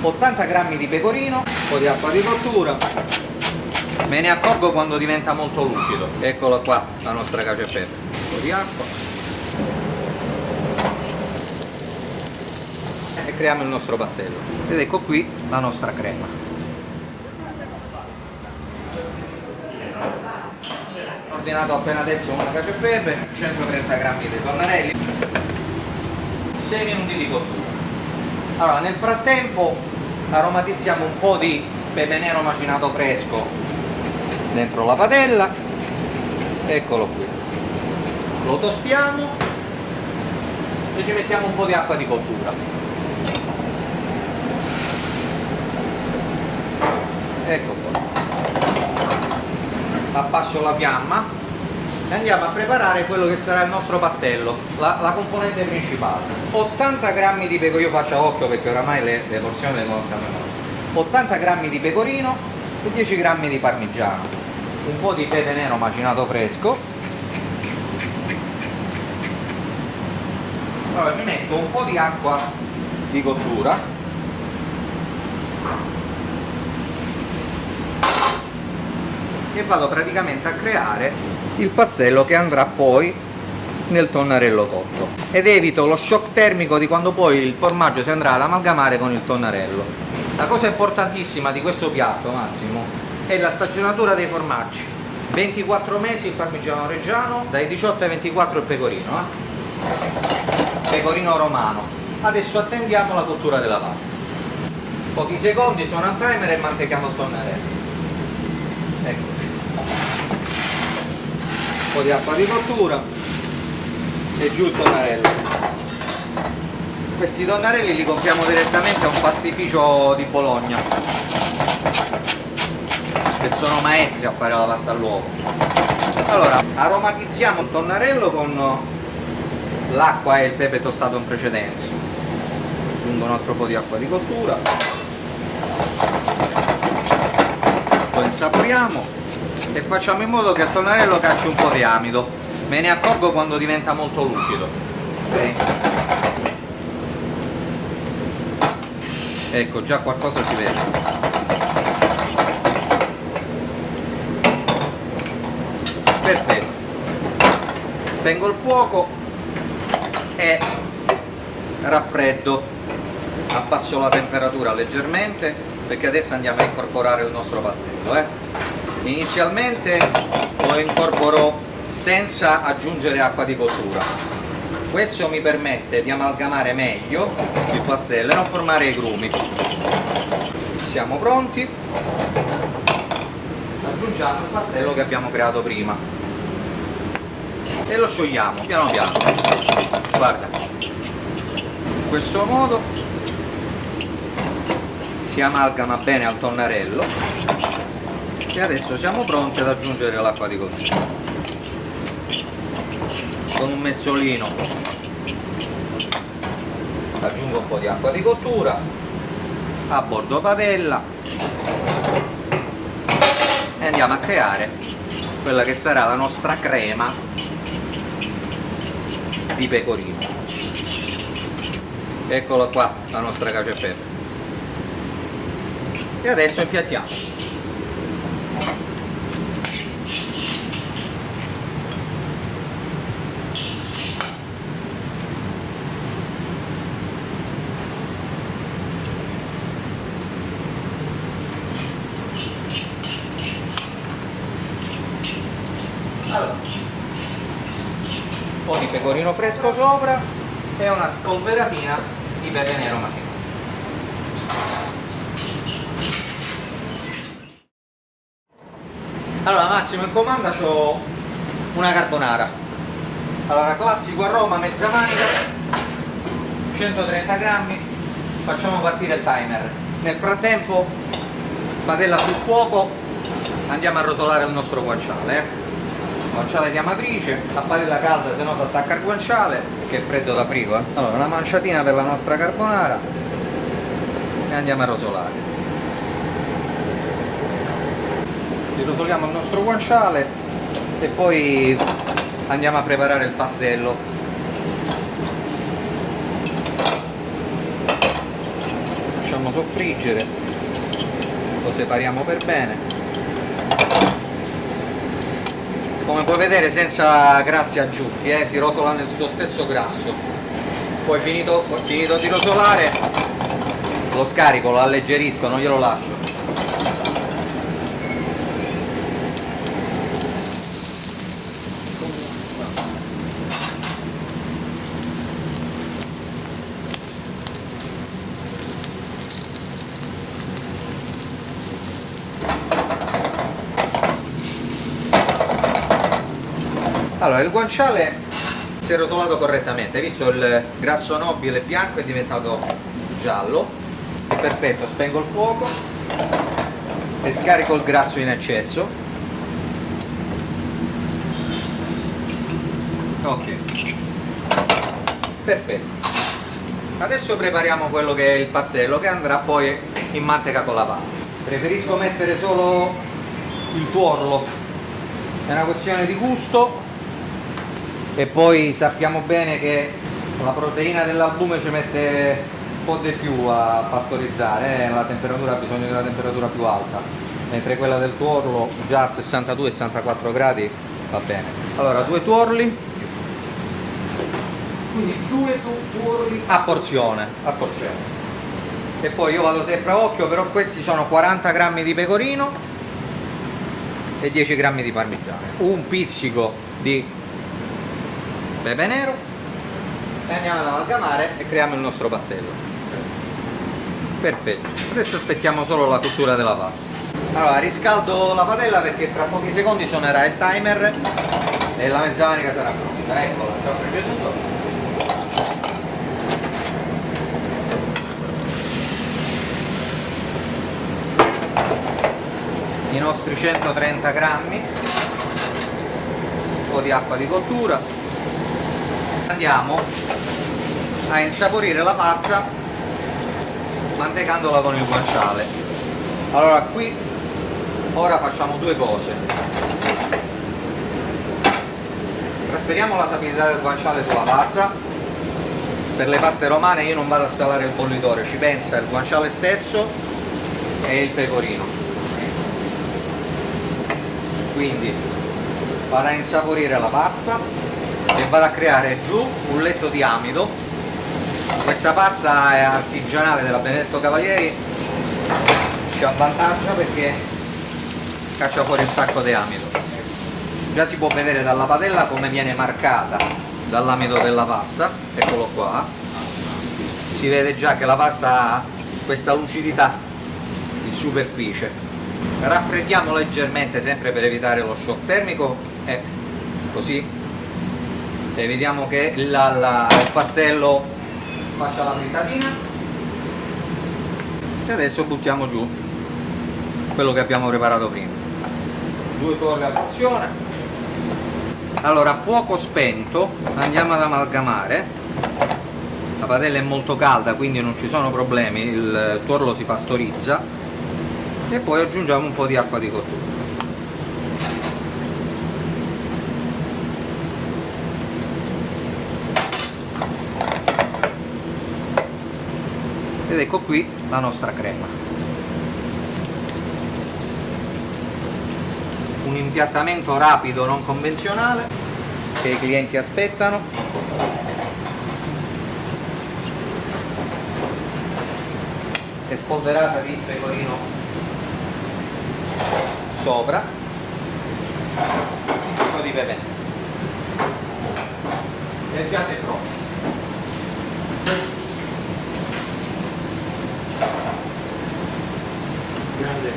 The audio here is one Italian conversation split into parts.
80 grammi di pecorino, un po' di acqua di cottura. Me ne accorgo quando diventa molto lucido. Eccola qua la nostra cacio e pepe. Un po' di acqua. E creiamo il nostro pastello. Ed ecco qui la nostra crema. Ho ordinato appena adesso una cacio e pepe, 130 grammi di tonnarelli, 6 minuti di cottura. Allora, nel frattempo aromatizziamo un po' di pepe nero macinato fresco dentro la padella. Eccolo qui. Lo tostiamo e ci mettiamo un po' di acqua di cottura. Ecco qua. Abbasso la fiamma e andiamo a preparare quello che sarà il nostro pastello, la componente principale. 80 grammi di pecorino, io faccio a occhio perché oramai le porzioni le conosco a memoria. 80 grammi di pecorino e 10 grammi di parmigiano, un po' di pepe nero macinato fresco. Allora ci metto un po' di acqua di cottura e vado praticamente a creare il pastello che andrà poi nel tonnarello cotto, ed evito lo shock termico di quando poi il formaggio si andrà ad amalgamare con il tonnarello. La cosa importantissima di questo piatto, Massimo, è la stagionatura dei formaggi. 24 mesi il parmigiano reggiano, dai 18 ai 24 il pecorino, pecorino romano. Adesso attendiamo la cottura della pasta. Pochi secondi, suona il timer e mantechiamo il tonnarello. Eccoci. Un po' di acqua di cottura e giù il tonnarello. Questi tonnarelli li compriamo direttamente a un pastificio di Bologna, che sono maestri a fare la pasta all'uovo. Allora, aromatizziamo il tonnarello con l'acqua e il pepe tostato in precedenza. Aggiungo un altro po' di acqua di cottura, lo insaporiamo e facciamo in modo che il tonnarello cacci un po' di amido. Me ne accorgo quando diventa molto lucido. Okay. Ecco, già qualcosa si vede. Perfetto. Spengo il fuoco e raffreddo. Abbasso la temperatura leggermente perché adesso andiamo a incorporare il nostro pastello. Inizialmente lo incorporo senza aggiungere acqua di cottura. Questo mi permette di amalgamare meglio il pastello e non formare i grumi. Siamo pronti. Aggiungiamo il pastello che abbiamo creato prima e lo sciogliamo piano piano. Guarda, in questo modo si amalgama bene al tonnarello. E adesso siamo pronti ad aggiungere l'acqua di cottura. Con un messolino aggiungo un po' di acqua di cottura, a bordo padella, e andiamo a creare quella che sarà la nostra crema di pecorino. Eccola qua la nostra cacio e pepe. E adesso impiattiamo. Allora, un po' di pecorino fresco sopra e una spolveratina di pepe nero macinato. Allora Massimo, in comanda c'ho una carbonara. Allora, classico a Roma, mezza manica, 130 grammi, facciamo partire il timer. Nel frattempo, padella sul fuoco, andiamo a rosolare il nostro guanciale. Guanciale di Amatrice, a padella calda, se no si attacca il guanciale, che è freddo da frigo. Allora, una manciatina per la nostra carbonara e andiamo a rosolare. Rosoliamo il nostro guanciale e poi andiamo a preparare il pastello. lasciamo soffriggere, lo separiamo per bene. Come puoi vedere senza grassi aggiunti, si rotola nel suo stesso grasso. Poi finito di rosolare lo scarico, lo alleggerisco, non glielo lascio. Allora, il guanciale si è rotolato correttamente, hai visto il grasso nobile bianco è diventato giallo, perfetto, spengo il fuoco e scarico il grasso in eccesso. Ok, perfetto. Adesso prepariamo quello che è il pastello che andrà poi in manteca con la pasta. Preferisco mettere solo il tuorlo, è una questione di gusto. E poi sappiamo bene che la proteina dell'albume ci mette un po' di più a pastorizzare, la temperatura ha bisogno di una temperatura più alta, mentre quella del tuorlo già a 62-64 gradi va bene. Allora, 2 tuorli, quindi 2 tuorli a porzione, e poi io vado sempre a occhio, però questi sono 40 grammi di pecorino e 10 grammi di parmigiano, un pizzico di pepe nero, e andiamo ad amalgamare e creiamo il nostro pastello. Perfetto, adesso aspettiamo solo la cottura della pasta. Allora, riscaldo la padella perché tra pochi secondi suonerà il timer e la mezzamanica sarà pronta. Eccola, ci ho preceduto. I nostri 130 grammi, un po' di acqua di cottura. Andiamo a insaporire la pasta mantecandola con il guanciale. Allora qui ora facciamo 2 cose: trasferiamo la sapidità del guanciale sulla pasta. Per le paste romane io non vado a salare il bollitore, ci pensa il guanciale stesso e il pecorino, quindi vado a insaporire la pasta e vado a creare giù un letto di amido. Questa pasta è artigianale della Benedetto Cavalieri, ci avvantaggia perché caccia fuori un sacco di amido. Già si può vedere dalla padella come viene marcata dall'amido della pasta, eccolo qua, si vede già che la pasta ha questa lucidità in superficie. Raffreddiamo leggermente sempre per evitare lo shock termico e così evitiamo che il pastello faccia la frittatina. E adesso buttiamo giù quello che abbiamo preparato prima, 2 tuorli a porzione. Allora, a fuoco spento andiamo ad amalgamare. La padella è molto calda, quindi non ci sono problemi, il tuorlo si pastorizza, e poi aggiungiamo un po' di acqua di cottura. Ed ecco qui la nostra crema. Un impiattamento rapido, non convenzionale, che i clienti aspettano. E spolverata di pecorino sopra, un po' di pepe. E il piatto è pronto. Grande.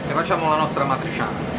E facciamo la nostra matriciana.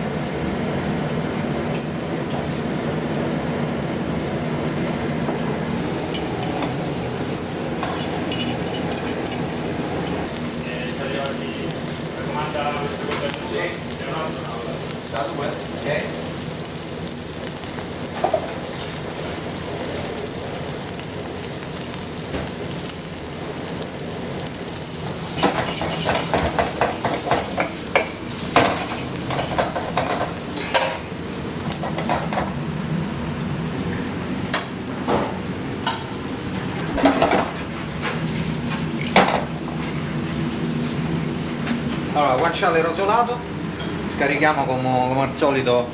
Allora, guanciale rosolato, scarichiamo come al solito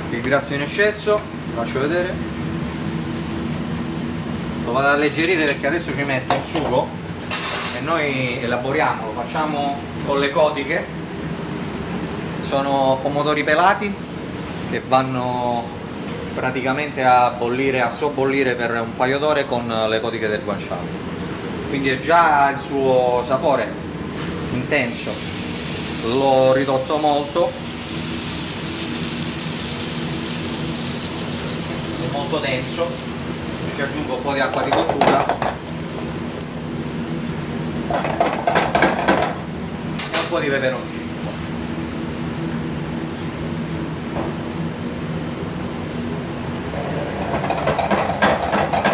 il grasso in eccesso, vi faccio vedere, lo vado ad alleggerire perché adesso ci metto un sugo e noi elaboriamo, lo facciamo con le codiche, sono pomodori pelati che vanno praticamente a bollire, a sobbollire per un paio d'ore con le codiche del guanciale, quindi è già il suo sapore intenso, l'ho ridotto molto, è molto denso, ci aggiungo un po' di acqua di cottura e un po' di peperoncino.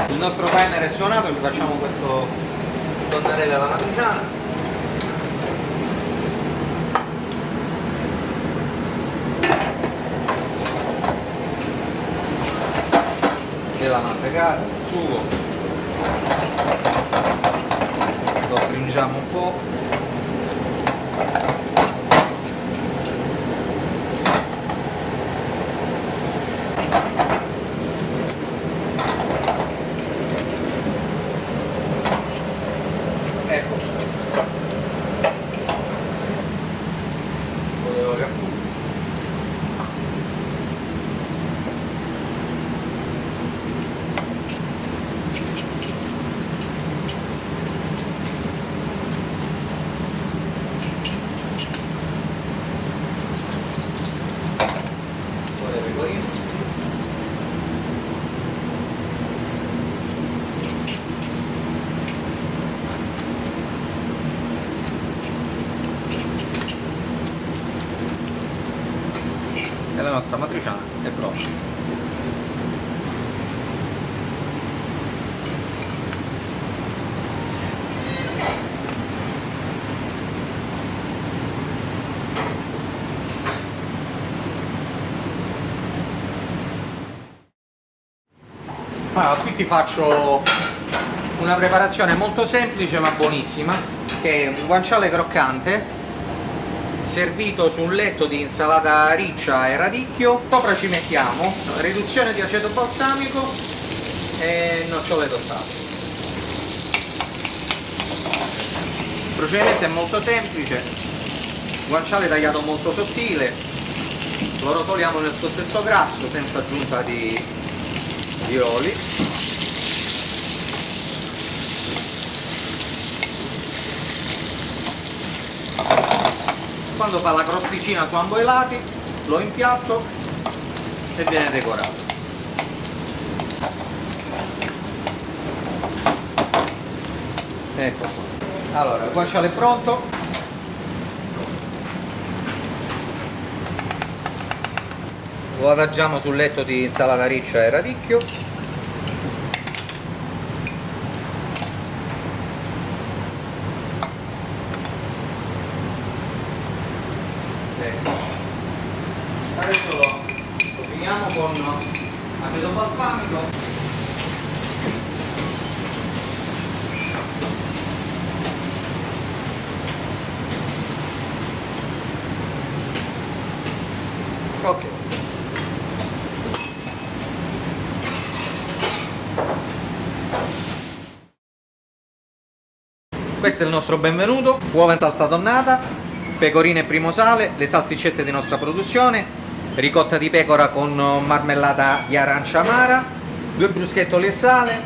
Il nostro timer è suonato, ci facciamo questo tonnarello alla matriciana. Della mantecata, sugo, lo stringiamo un po', ecco, e la nostra matriciana è pronta. Allora, qui ti faccio una preparazione molto semplice ma buonissima, che è un guanciale croccante servito su un letto di insalata riccia e radicchio. Sopra ci mettiamo riduzione di aceto balsamico e nocciole tostate. Il procedimento è molto semplice, guanciale tagliato molto sottile, lo rotoliamo nel suo stesso grasso senza aggiunta di oli. Quando fa la crosticina su ambo i lati lo impiatto e viene decorato. Ecco, allora il guanciale è pronto, lo adagiamo sul letto di insalata riccia e radicchio. Ecco. Adesso lo finiamo con aceto balsamico. Ok. Questo è il nostro benvenuto, uova in salsa tonnata, pecorine e primo sale, le salsiccette di nostra produzione, ricotta di pecora con marmellata di arancia amara, 2 bruschettoli e sale,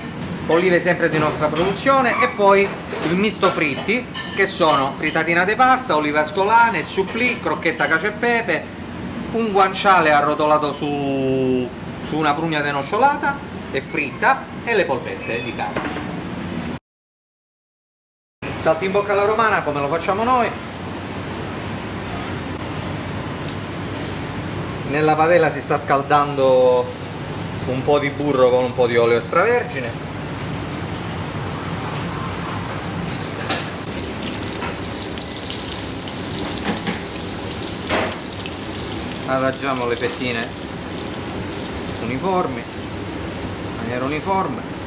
olive sempre di nostra produzione e poi il misto fritti, che sono frittatina di pasta, olive ascolane, supplì, crocchetta cacio e pepe, un guanciale arrotolato su una prugna di nocciolata e fritta e le polpette di carne. Saltimbocca alla romana come lo facciamo noi. Nella padella si sta scaldando un po' di burro con un po' di olio extravergine. Adagiamo le fettine uniformi, in maniera uniforme.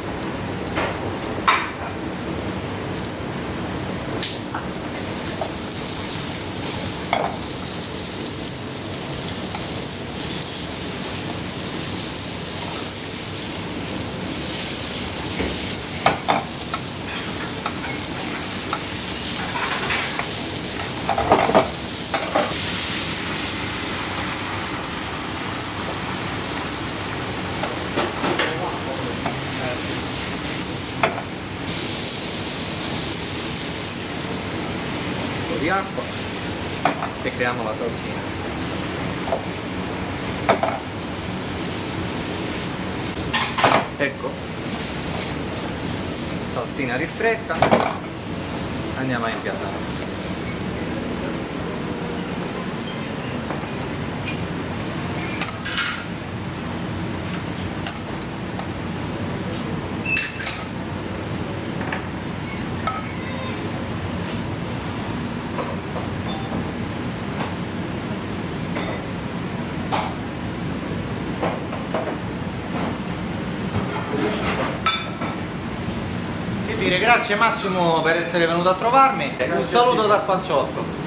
di acqua e creiamo la salsina. Ecco, salsina ristretta, andiamo a impiattare. Grazie Massimo per essere venuto a trovarmi. Un saluto dal Panzotto.